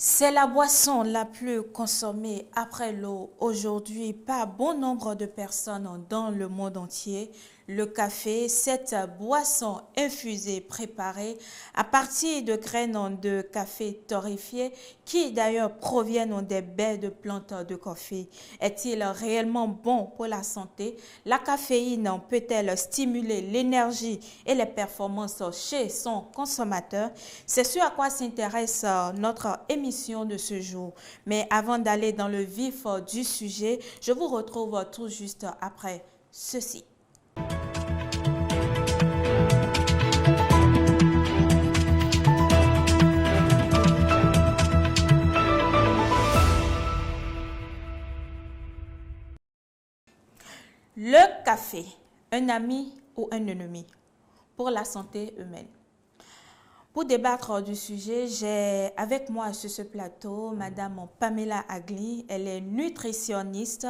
C'est la boisson la plus consommée après l'eau aujourd'hui par bon nombre de personnes dans le monde entier. Le café, cette boisson infusée préparée à partir de graines de café torréfiées qui d'ailleurs proviennent des baies de plantes de café. Est-il réellement bon pour la santé? La caféine peut-elle stimuler l'énergie et les performances chez son consommateur? C'est ce à quoi s'intéresse notre émission de ce jour. Mais avant d'aller dans le vif du sujet, je vous retrouve tout juste après ceci. Le café, un ami ou un ennemi pour la santé humaine. Pour débattre du sujet, j'ai avec moi sur ce plateau Madame Pamela Agli. Elle est nutritionniste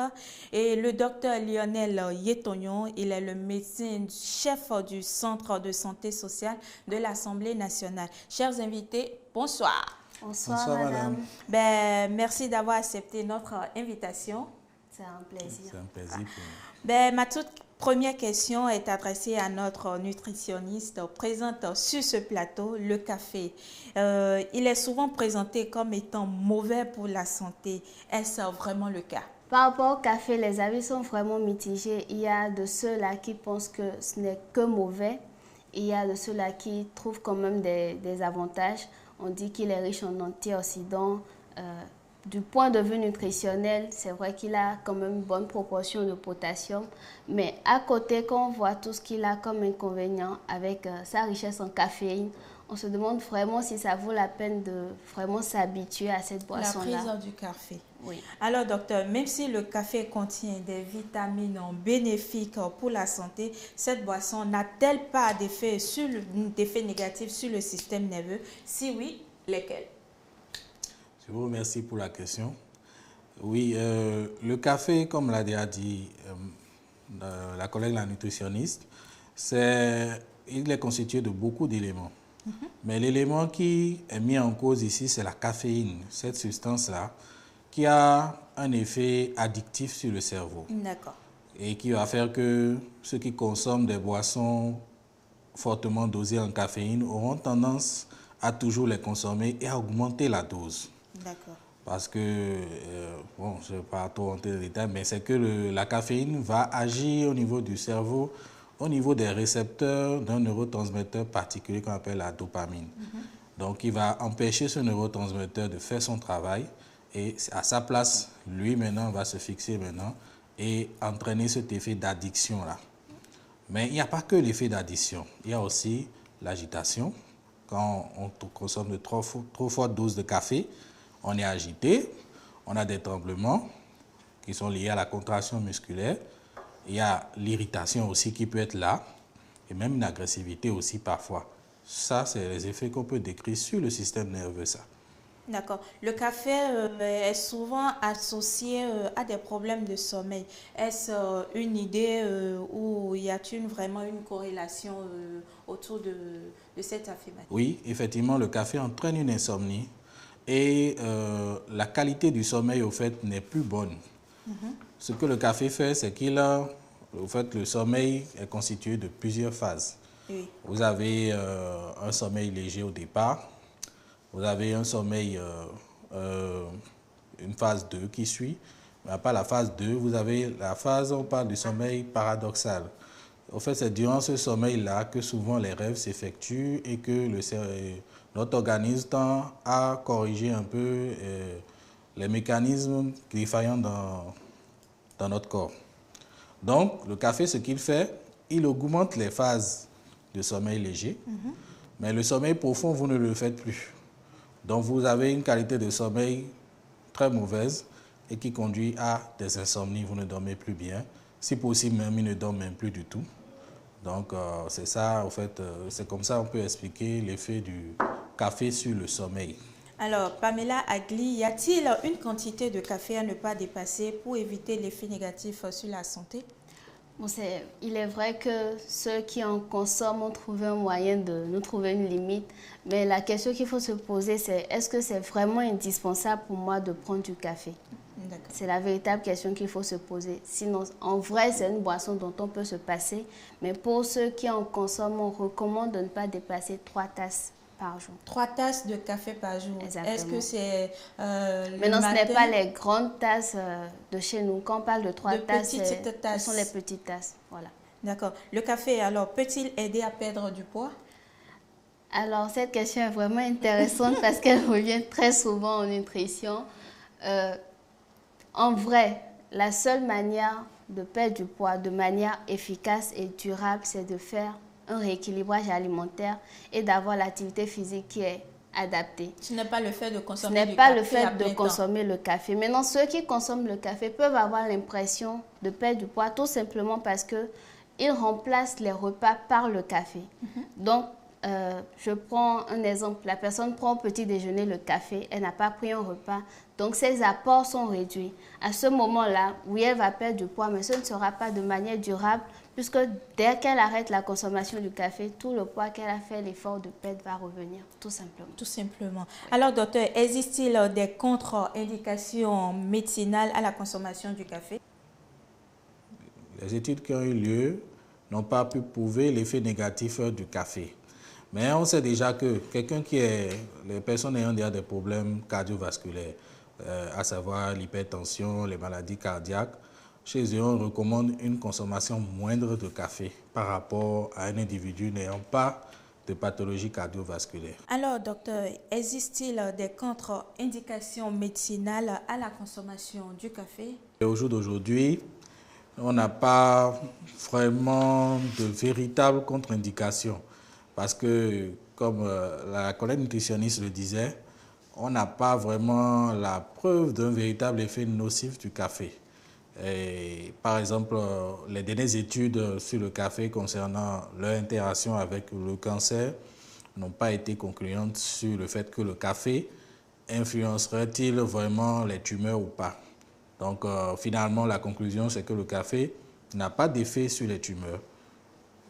et le docteur Lionel Yetognon. Il est le médecin chef du Centre de santé sociale de l'Assemblée nationale. Chers invités, bonsoir. Bonsoir, madame. Merci d'avoir accepté notre invitation. C'est un plaisir. C'est un plaisir pour nous. Ma toute première question est adressée à notre nutritionniste présente sur ce plateau, le café. Il est souvent présenté comme étant mauvais pour la santé. Est-ce vraiment le cas? Par rapport au café, les avis sont vraiment mitigés. Il y a de ceux-là qui pensent que ce n'est que mauvais. Il y a de ceux-là qui trouvent quand même des avantages. On dit qu'il est riche en antioxydants. Du point de vue nutritionnel, c'est vrai qu'il a quand même une bonne proportion de potassium. Mais à côté, quand on voit tout ce qu'il a comme inconvénient avec sa richesse en caféine, on se demande vraiment si ça vaut la peine de vraiment s'habituer à cette boisson-là. La prise du café. Oui. Alors, docteur, même si le café contient des vitamines bénéfiques pour la santé, cette boisson n'a-t-elle pas d'effet négatif sur le système nerveux? Si oui, lesquels? Je vous remercie pour la question. Oui, le café, comme l'a déjà dit la collègue la nutritionniste, il est constitué de beaucoup d'éléments. Mais l'élément qui est mis en cause ici, c'est la caféine, cette substance-là, qui a un effet addictif sur le cerveau. D'accord. Et qui va faire que ceux qui consomment des boissons fortement dosées en caféine auront tendance à toujours les consommer et à augmenter la dose. D'accord. Parce que, bon, je ne vais pas trop rentrer dans les détails, mais c'est que la caféine va agir au niveau du cerveau, au niveau des récepteurs d'un neurotransmetteur particulier qu'on appelle la dopamine. Donc, il va empêcher ce neurotransmetteur de faire son travail et à sa place, lui maintenant va se fixer maintenant et entraîner cet effet d'addiction-là. Mais il n'y a pas que l'effet d'addiction, il y a aussi l'agitation. Quand on consomme de trop fortes doses de café, on est agité, on a des tremblements qui sont liés à la contraction musculaire. Il y a l'irritation aussi qui peut être là, et même une agressivité aussi parfois. Ça, c'est les effets qu'on peut décrire sur le système nerveux, ça. D'accord. Le café est souvent associé à des problèmes de sommeil. Est-ce une idée ou y a-t-il vraiment une corrélation autour de cette affirmation? Oui, effectivement, le café entraîne une insomnie et la qualité du sommeil, au fait, n'est plus bonne. Ce que le café fait, c'est au fait, le sommeil est constitué de plusieurs phases. Oui. Vous avez un sommeil léger au départ. Vous avez un sommeil, une phase 2 qui suit. Mais après la phase 2, vous avez la phase, on parle du sommeil paradoxal. En fait, c'est durant ce sommeil-là que souvent les rêves s'effectuent et que notre organisme tend à corriger un peu les mécanismes défaillants dans notre corps. Donc, le café, ce qu'il fait, il augmente les phases de sommeil léger, mais le sommeil profond, vous ne le faites plus. Donc, vous avez une qualité de sommeil très mauvaise et qui conduit à des insomnies. Vous ne dormez plus bien. Si possible, même, il ne dort même plus du tout. Donc, c'est ça, en fait, c'est comme ça qu'on peut expliquer l'effet du café sur le sommeil. Alors, Pamela Agli, y a-t-il une quantité de café à ne pas dépasser pour éviter l'effet négatif sur la santé? Bon, il est vrai que ceux qui en consomment ont trouvé un moyen de nous trouver une limite. Mais la question qu'il faut se poser, c'est est-ce que c'est vraiment indispensable pour moi de prendre du café? C'est la véritable question qu'il faut se poser. Sinon, en vrai, c'est une boisson dont on peut se passer. Mais pour ceux qui en consomment, on recommande de ne pas dépasser 3 tasses par jour. 3 tasses de café par jour. Exactement. Est-ce que c'est Maintenant, ce n'est pas les grandes tasses de chez nous. Quand on parle de 3 tasses, ce sont les petites tasses. Voilà. D'accord. Le café, alors, peut-il aider à perdre du poids? Alors, cette question est vraiment intéressante parce qu'elle revient très souvent en nutrition. En vrai, la seule manière de perdre du poids de manière efficace et durable, c'est de faire un rééquilibrage alimentaire et d'avoir l'activité physique qui est adaptée. Ce n'est pas le fait de consommer Ce n'est pas le fait de consommer le café. Maintenant, ceux qui consomment le café peuvent avoir l'impression de perdre du poids tout simplement parce qu'ils remplacent les repas par le café. Donc, je prends un exemple. La personne prend au petit déjeuner le café, elle n'a pas pris un repas, donc ses apports sont réduits. À ce moment-là, oui, elle va perdre du poids, mais ce ne sera pas de manière durable, puisque dès qu'elle arrête la consommation du café, tout le poids qu'elle a fait l'effort de perdre va revenir, tout simplement. Tout simplement. Alors, docteur, existe-t-il des contre-indications médicinales à la consommation du café? Les études qui ont eu lieu n'ont pas pu prouver l'effet négatif du café. Mais on sait déjà que les personnes ayant déjà des problèmes cardiovasculaires, à savoir l'hypertension, les maladies cardiaques, chez eux, on recommande une consommation moindre de café par rapport à un individu n'ayant pas de pathologie cardiovasculaire. Alors, docteur, existe-t-il des contre-indications médicinales à la consommation du café? Au jour d'aujourd'hui, on n'a pas vraiment de véritables contre-indications. Parce que, comme la collègue nutritionniste le disait, on n'a pas vraiment la preuve d'un véritable effet nocif du café. Et, par exemple, les dernières études sur le café concernant leur interaction avec le cancer n'ont pas été concluantes sur le fait que le café influencerait-il vraiment les tumeurs ou pas. Donc, finalement, la conclusion, c'est que le café n'a pas d'effet sur les tumeurs.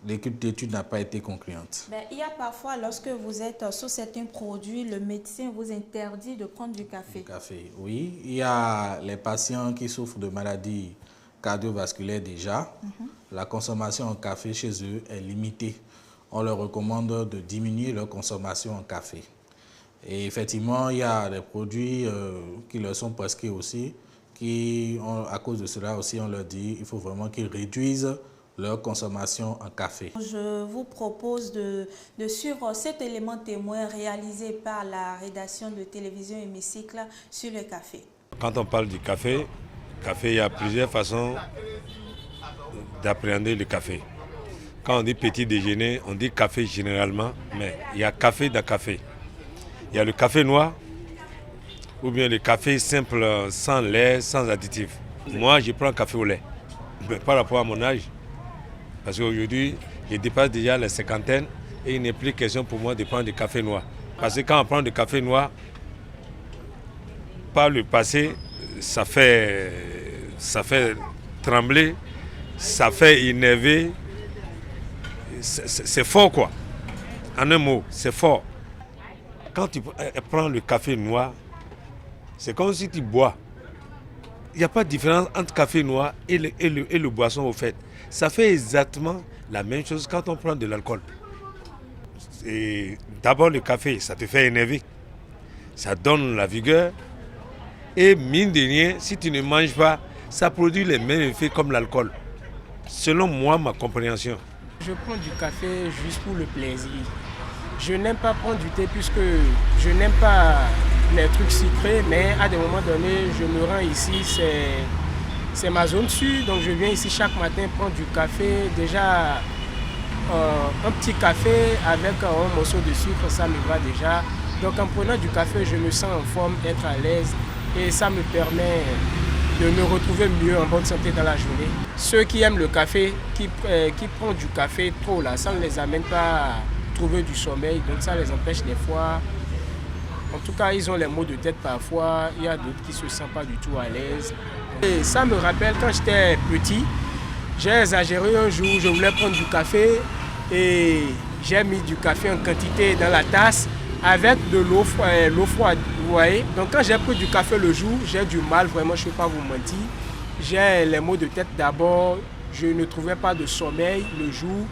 L'équipe d'études n'a pas été concluante. Il y a parfois, lorsque vous êtes sous certains produits, le médecin vous interdit de prendre du café. Du café, oui. Il y a les patients qui souffrent de maladies cardiovasculaires déjà. La consommation en café chez eux est limitée. On leur recommande de diminuer leur consommation en café. Et effectivement, il y a des produits qui leur sont prescrits aussi, à cause de cela aussi, on leur dit qu'il faut vraiment qu'ils réduisent leur consommation en café. Je vous propose de suivre cet élément témoin réalisé par la rédaction de télévision Hémicycle sur le café. Quand on parle du café, il y a plusieurs façons d'appréhender le café. Quand on dit petit déjeuner, on dit café généralement, mais il y a café dans café. Il y a le café noir ou bien le café simple sans lait, sans additif. Moi, je prends café au lait. Mais par rapport à mon âge, parce qu'aujourd'hui, je dépasse déjà la cinquantaine et il n'est plus question pour moi de prendre du café noir. Parce que quand on prend du café noir, par le passé, ça fait trembler, ça fait énerver. C'est fort quoi. En un mot, c'est fort. Quand tu prends le café noir, c'est comme si tu bois. Il n'y a pas de différence entre café noir et le boisson au fait. Ça fait exactement la même chose quand on prend de l'alcool. D'abord le café, ça te fait énerver. Ça donne la vigueur. Et mine de rien, si tu ne manges pas, ça produit les mêmes effets comme l'alcool. Selon moi, ma compréhension. Je prends du café juste pour le plaisir. Je n'aime pas prendre du thé puisque je n'aime pas les trucs sucrés, mais à des moments donnés, je me rends ici, c'est ma zone sud, donc je viens ici chaque matin prendre du café. Déjà, un petit café avec un morceau de sucre, ça me va déjà. Donc en prenant du café, je me sens en forme, être à l'aise et ça me permet de me retrouver mieux en bonne santé dans la journée. Ceux qui aiment le café, qui prennent du café trop là, ça ne les amène pas à trouver du sommeil, donc ça les empêche des fois. En tout cas, ils ont les maux de tête parfois, il y a d'autres qui ne se sentent pas du tout à l'aise. Et ça me rappelle quand j'étais petit, J'ai exagéré un jour, je voulais prendre du café et j'ai mis du café en quantité dans la tasse avec de l'eau froide, vous voyez. Donc quand j'ai pris du café le jour, j'ai du mal, vraiment, je ne vais pas vous mentir. J'ai les maux de tête d'abord, je ne trouvais pas de sommeil le jour,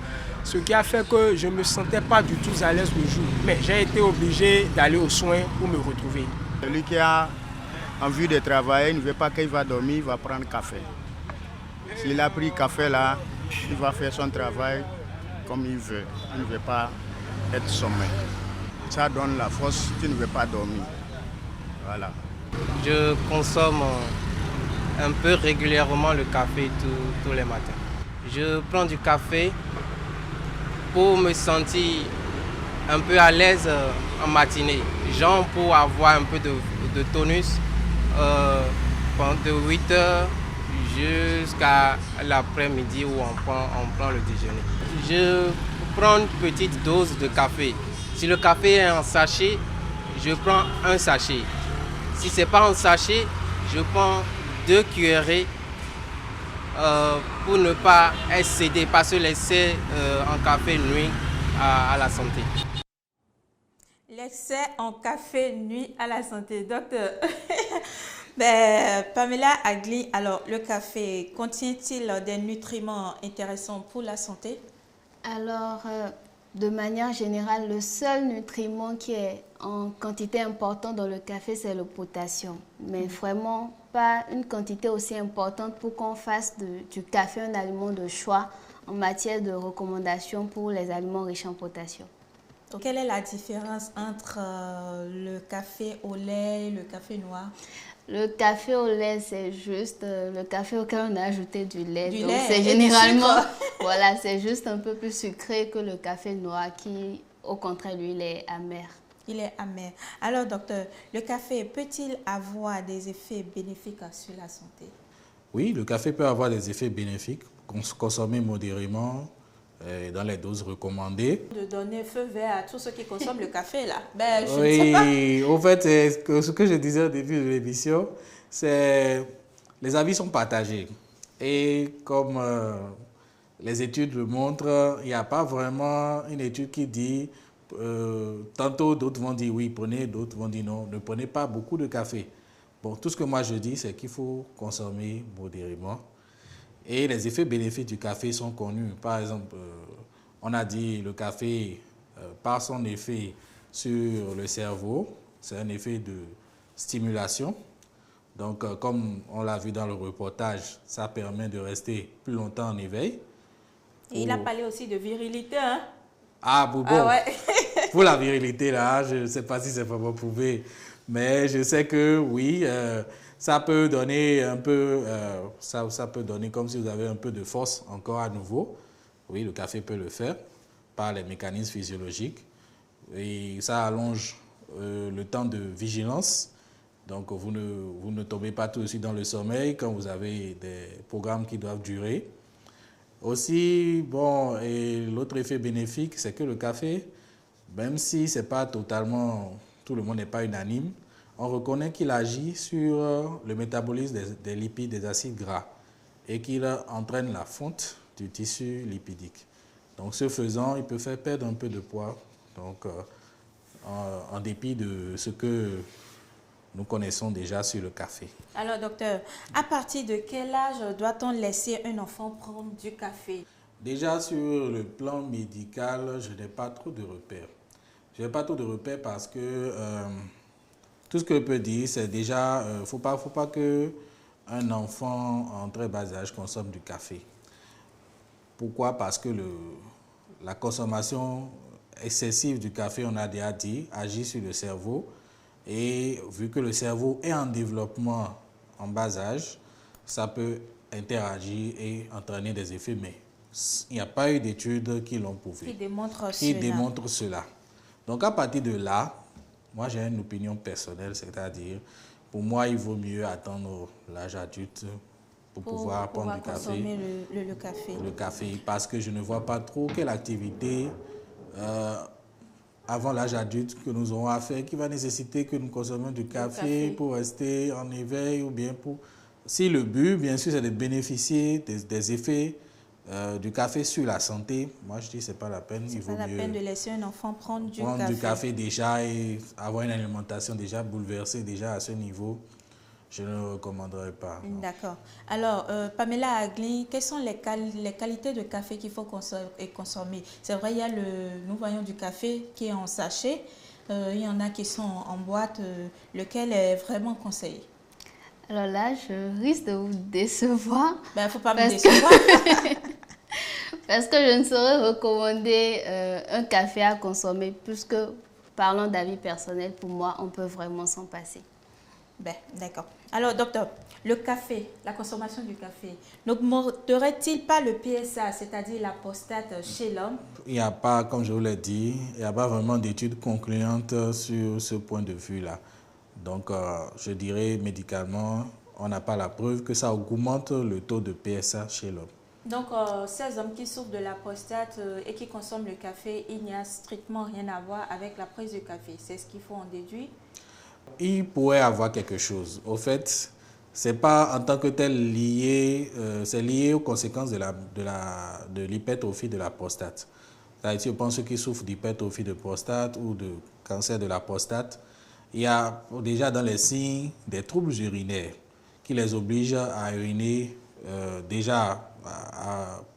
ce qui a fait que je ne me sentais pas du tout à l'aise le jour. Mais j'ai été obligé d'aller aux soins pour me retrouver. Celui qui a envie de travailler, il ne veut pas qu'il va dormir, il va prendre café. S'il a pris café là, il va faire son travail comme il veut. Il ne veut pas être sommeil. Ça donne la force, tu ne veux pas dormir. Voilà. Je consomme un peu régulièrement le café tous les matins. Je prends du café pour me sentir un peu à l'aise en matinée. Genre pour avoir un peu de tonus de 8h jusqu'à l'après-midi où on prend le déjeuner. Je prends une petite dose de café. Si le café est en sachet, je prends un sachet. Si ce n'est pas en sachet, je prends 2 cuillerées pour ne pas excéder, parce que l'excès en café nuit à la santé. L'excès en café nuit à la santé. Docteur, ben, Pamela Agli, alors le café contient-il des nutriments intéressants pour la santé? Alors, de manière générale, le seul nutriment qui est en quantité importante dans le café, c'est le potassium. Mais vraiment, pas une quantité aussi importante pour qu'on fasse du café un aliment de choix en matière de recommandation pour les aliments riches en potassium. Donc, quelle est la différence entre le café au lait et le café noir? Le café au lait, c'est juste le café auquel on a ajouté du lait. Du Donc lait c'est et généralement, du sucre. voilà, c'est juste un peu plus sucré que le café noir qui, au contraire, lui, il est amer. Il est amer. Alors, docteur, le café peut-il avoir des effets bénéfiques sur la santé? Oui, le café peut avoir des effets bénéfiques, consommer modérément, dans les doses recommandées. De donner feu vert à tous ceux qui consomment le café, là. Ben, je Oui, ne sais pas. au fait, ce que je disais au début de l'émission, c'est les avis sont partagés. Et comme les études le montrent, il n'y a pas vraiment une étude qui dit, tantôt d'autres vont dire oui, prenez, d'autres vont dire non, ne prenez pas beaucoup de café. Bon, tout ce que moi je dis, c'est qu'il faut consommer modérément. Et les effets bénéfiques du café sont connus. Par exemple, on a dit le café, par son effet sur le cerveau, c'est un effet de stimulation. Donc, comme on l'a vu dans le reportage, ça permet de rester plus longtemps en éveil. Et il a parlé aussi de virilité, hein? Ah, bon. Ah ouais. Pour la virilité, là, je ne sais pas si c'est vraiment prouvé, mais je sais que oui, ça peut donner un peu, ça peut donner comme si vous avez un peu de force encore à nouveau. Oui, le café peut le faire par les mécanismes physiologiques. Et ça allonge le temps de vigilance. Donc, vous ne tombez pas tout de suite dans le sommeil quand vous avez des programmes qui doivent durer. Aussi, bon, et l'autre effet bénéfique, c'est que le café, même si c'est pas totalement, tout le monde n'est pas unanime, on reconnaît qu'il agit sur le métabolisme des lipides, des acides gras, et qu'il entraîne la fonte du tissu lipidique. Donc, ce faisant, il peut faire perdre un peu de poids, donc, en dépit de ce que nous connaissons déjà sur le café. Alors, docteur, à partir de quel âge doit-on laisser un enfant prendre du café? Déjà, sur le plan médical, je n'ai pas trop de repères. Je n'ai pas trop de repères parce que tout ce que je peux dire, c'est déjà, faut pas qu'un enfant en très bas âge consomme du café. Pourquoi? Parce que la consommation excessive du café, on a déjà dit, agit sur le cerveau. Et vu que le cerveau est en développement en bas âge, ça peut interagir et entraîner des effets. Mais il n'y a pas eu d'études qui l'ont prouvé. Qui démontrent cela. Donc à partir de là, moi j'ai une opinion personnelle, c'est-à-dire pour moi il vaut mieux attendre l'âge adulte pour pouvoir prendre du café. Consommer le café. Le café, parce que je ne vois pas trop quelle activité avant l'âge adulte que nous aurons à faire qui va nécessiter que nous consommions du café pour rester en éveil ou bien pour... Si le but, bien sûr, c'est de bénéficier des effets Du café sur la santé, moi je dis c'est pas la peine. C'est pas la peine de laisser un enfant prendre du prendre café. du café déjà et avoir une alimentation déjà bouleversée déjà à ce niveau. Je ne le recommanderais pas. D'accord. Alors, Pamela Aglin, quelles sont les qualités de café qu'il faut consommer? C'est vrai, nous voyons du café qui est en sachet. Il y en a qui sont en boîte. Lequel est vraiment conseillé? Alors là, je risque de vous décevoir. Il ne faut pas me décevoir. Parce que je ne saurais recommander un café à consommer, puisque, parlant d'avis personnel, pour moi, on peut vraiment s'en passer. D'accord. Alors, docteur, le café, la consommation du café, n'augmenterait-il pas le PSA, c'est-à-dire la prostate chez l'homme? Il n'y a pas, comme je vous l'ai dit, il n'y a pas vraiment d'études concluantes sur ce point de vue-là. Donc, je dirais médicalement, on n'a pas la preuve que ça augmente le taux de PSA chez l'homme. Donc, ces hommes qui souffrent de la prostate et qui consomment le café, il n'y a strictement rien à voir avec la prise de café. C'est ce qu'il faut en déduire? Il pourrait avoir quelque chose. Au fait, ce n'est pas en tant que tel lié, c'est lié aux conséquences de l'hypertrophie de la prostate. C'est-à-dire, je pense ceux qui souffrent d'hypertrophie de prostate ou de cancer de la prostate, il y a déjà dans les signes des troubles urinaires qui les obligent à uriner.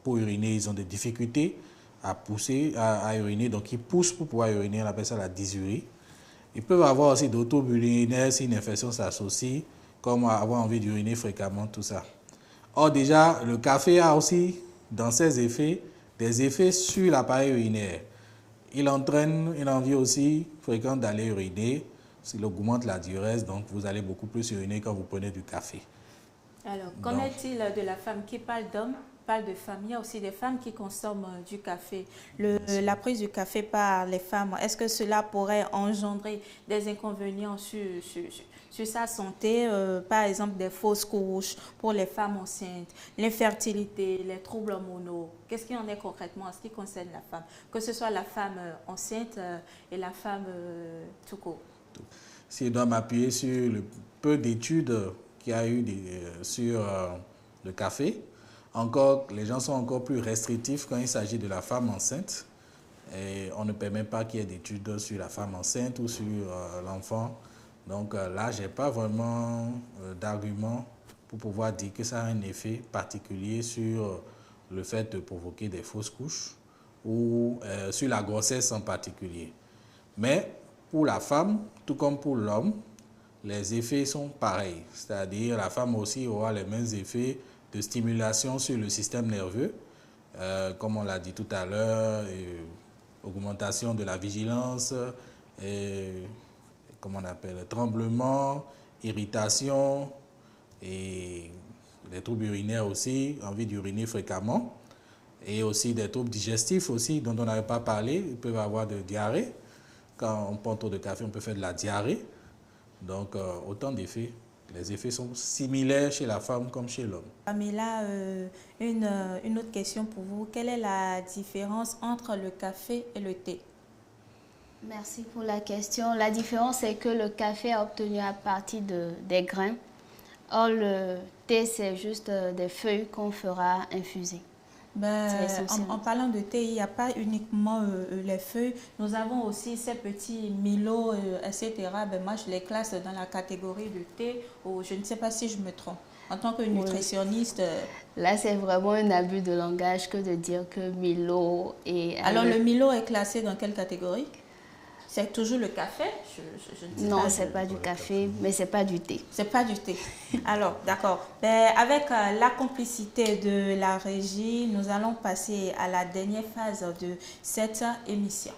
Pour uriner, ils ont des difficultés à pousser, à uriner. Donc, ils poussent pour pouvoir uriner. On appelle ça la dysurie. Ils peuvent avoir aussi d'autres troubles urinaires si une infection s'associe, comme avoir envie d'uriner fréquemment, tout ça. Or, déjà, le café a aussi, dans ses effets, des effets sur l'appareil urinaire. Il entraîne une envie aussi fréquente d'aller uriner. Il augmente la diurèse, donc vous allez beaucoup plus uriner quand vous prenez du café. Alors, qu'en est-il de la femme qui parle d'homme, parle de femme? Il y a aussi des femmes qui consomment du café. La prise du café par les femmes, est-ce que cela pourrait engendrer des inconvénients sur sa santé? Par exemple, des fausses couches pour les femmes enceintes, l'infertilité, les troubles hormonaux. Qu'est-ce qu'il en est concrètement en ce qui concerne la femme? Que ce soit la femme enceinte et la femme tout court. Si je dois m'appuyer sur le peu d'études qu'il y a eu sur le café, les gens sont encore plus restrictifs quand il s'agit de la femme enceinte. Et on ne permet pas qu'il y ait d'études sur la femme enceinte ou sur l'enfant. Donc là, je n'ai pas vraiment d'argument pour pouvoir dire que ça a un effet particulier sur le fait de provoquer des fausses couches ou sur la grossesse en particulier. Mais pour la femme, tout comme pour l'homme, les effets sont pareils. C'est-à-dire la femme aussi aura les mêmes effets de stimulation sur le système nerveux, comme on l'a dit tout à l'heure, augmentation de la vigilance, comment on appelle, tremblement, irritation et des troubles urinaires aussi, envie d'uriner fréquemment, et aussi des troubles digestifs aussi dont on n'avait pas parlé. Ils peuvent avoir de diarrhée. Quand on prend trop de café, on peut faire de la diarrhée. Donc, autant d'effets. Les effets sont similaires chez la femme comme chez l'homme. Pamela, une autre question pour vous. Quelle est la différence entre le café et le thé? Merci pour la question. La différence, c'est que le café est obtenu à partir des grains. Or, le thé, c'est juste des feuilles qu'on fera infuser. En parlant de thé, il n'y a pas uniquement les feuilles. Nous avons aussi ces petits milos, etc. Moi, je les classe dans la catégorie du thé. Je ne sais pas si je me trompe. En tant que nutritionniste... Là, c'est vraiment un abus de langage que de dire que Milo est... Alors, le Milo est classé dans quelle catégorie? C'est toujours le café? Non, ce n'est pas du café, mais ce n'est pas du thé. C'est pas du thé. Alors, d'accord. Avec la complicité de la régie, nous allons passer à la dernière phase de cette émission.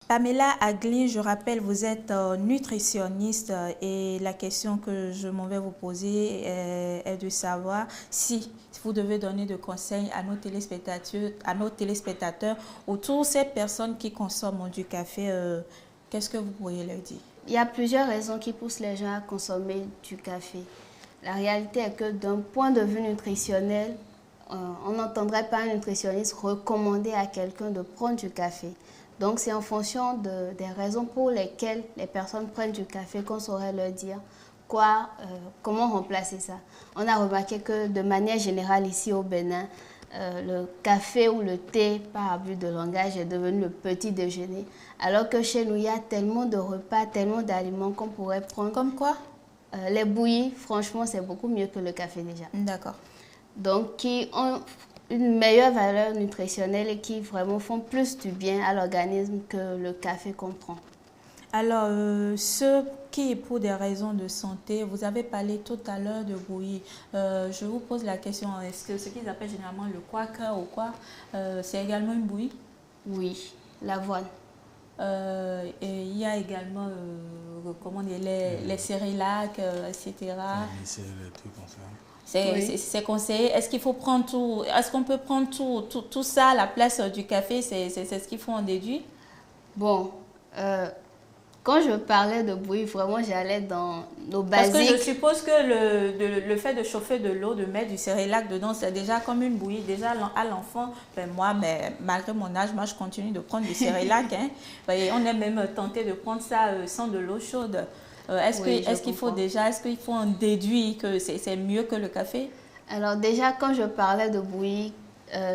Pamela Aglin, je rappelle, vous êtes nutritionniste et la question que je m'en vais vous poser est de savoir si vous devez donner des conseils à nos téléspectateurs autour de ces personnes qui consomment du café. Qu'est-ce que vous pourriez leur dire? Il y a plusieurs raisons qui poussent les gens à consommer du café. La réalité est que d'un point de vue nutritionnel, on n'entendrait pas un nutritionniste recommander à quelqu'un de prendre du café. Donc, c'est en fonction des raisons pour lesquelles les personnes prennent du café qu'on saurait leur dire comment remplacer ça. On a remarqué que de manière générale ici au Bénin, le café ou le thé, par abus de langage, est devenu le petit déjeuner. Alors que chez nous, il y a tellement de repas, tellement d'aliments qu'on pourrait prendre. Comme quoi? Les bouillies, franchement, c'est beaucoup mieux que le café déjà. D'accord. Donc, qui ont une meilleure valeur nutritionnelle et qui vraiment font plus du bien à l'organisme que le café qu'on prend. Alors, ceux qui, pour des raisons de santé, vous avez parlé tout à l'heure de bouillie. Je vous pose la question, est-ce que ce qu'ils appellent généralement le quaker ou quoi, c'est également une bouillie? Oui, l'avoine. Et il y a également comment dire, les cérélacs, etc. Les trucs comme ça. C'est conseillé. Est-ce qu'il faut prendre tout? Est-ce qu'on peut prendre tout ça à la place du café? C'est ce qu'il faut en déduire? Bon, quand je parlais de bouillie, vraiment, j'allais dans nos basiques. Parce que je suppose que le fait de chauffer de l'eau, de mettre du cérélac dedans, c'est déjà comme une bouillie. Déjà, à l'enfant, moi, mais malgré mon âge, moi, je continue de prendre du cérélac. Hein. Et on est même tenté de prendre ça sans de l'eau chaude. Est-ce qu'il faut en déduire que c'est mieux que le café? Alors déjà, quand je parlais de bouillie,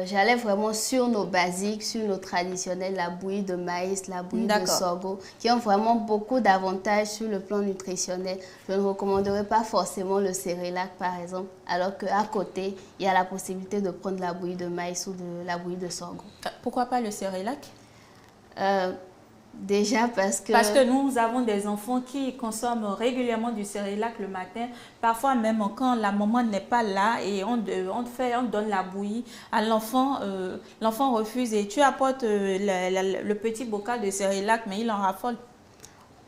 j'allais vraiment sur nos basiques, sur nos traditionnels, la bouillie de maïs, la bouillie de sorgho, qui ont vraiment beaucoup d'avantages sur le plan nutritionnel. Je ne recommanderais pas forcément le cérélac, par exemple, alors qu'à côté, il y a la possibilité de prendre la bouillie de maïs ou de la bouillie de sorgho. Pourquoi pas le cérélac? Déjà parce que nous avons des enfants qui consomment régulièrement du cérélac le matin. Parfois même quand la maman n'est pas là et on donne la bouillie à l'enfant. L'enfant refuse et tu apportes le petit bocal de cérélac, mais il en raffole.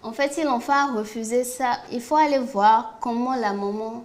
En fait, si l'enfant a refusé ça, il faut aller voir comment la maman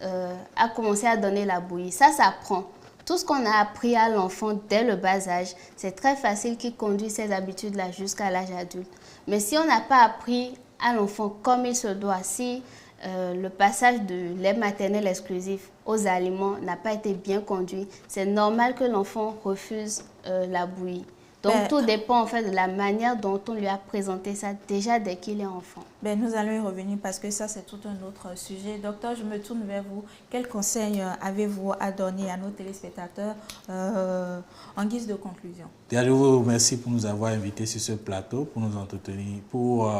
a commencé à donner la bouillie. Ça prend. Tout ce qu'on a appris à l'enfant dès le bas âge, c'est très facile qu'il conduise ces habitudes-là jusqu'à l'âge adulte. Mais si on n'a pas appris à l'enfant comme il se doit, si le passage de lait maternel exclusif aux aliments n'a pas été bien conduit, c'est normal que l'enfant refuse la bouillie. Donc, tout dépend en fait de la manière dont on lui a présenté ça déjà dès qu'il est enfant. Nous allons y revenir parce que ça, c'est tout un autre sujet. Docteur, je me tourne vers vous. Quels conseils avez-vous à donner à nos téléspectateurs en guise de conclusion? Déjà, je vous remercie pour nous avoir invités sur ce plateau, pour nous entretenir, pour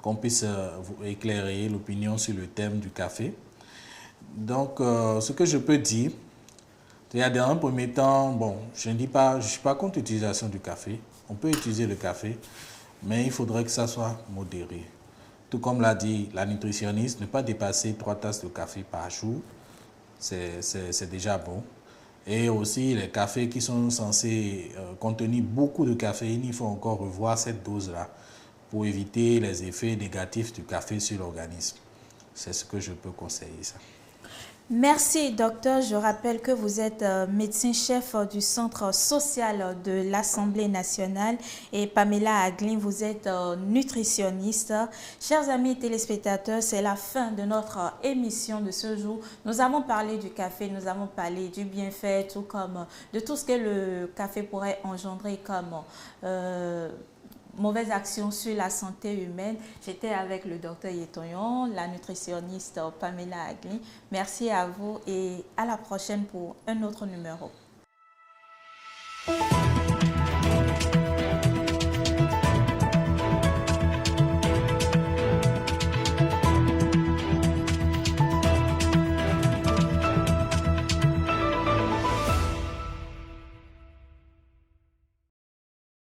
qu'on puisse vous éclairer l'opinion sur le thème du café. Donc, ce que je peux dire, dans un premier temps, je ne suis pas contre l'utilisation du café. On peut utiliser le café, mais il faudrait que ça soit modéré. Tout comme l'a dit la nutritionniste, ne pas dépasser 3 tasses de café par jour, c'est déjà bon. Et aussi, les cafés qui sont censés contenir beaucoup de caféine, il faut encore revoir cette dose-là pour éviter les effets négatifs du café sur l'organisme. C'est ce que je peux conseiller, ça. Merci, docteur. Je rappelle que vous êtes médecin-chef du Centre social de l'Assemblée nationale et Pamela Aglin, vous êtes nutritionniste. Chers amis téléspectateurs, c'est la fin de notre émission de ce jour. Nous avons parlé du café, nous avons parlé du bienfait, tout comme de tout ce que le café pourrait engendrer comme mauvaise action sur la santé humaine. J'étais avec le docteur Yetoyon, la nutritionniste Pamela Aglin. Merci à vous et à la prochaine pour un autre numéro.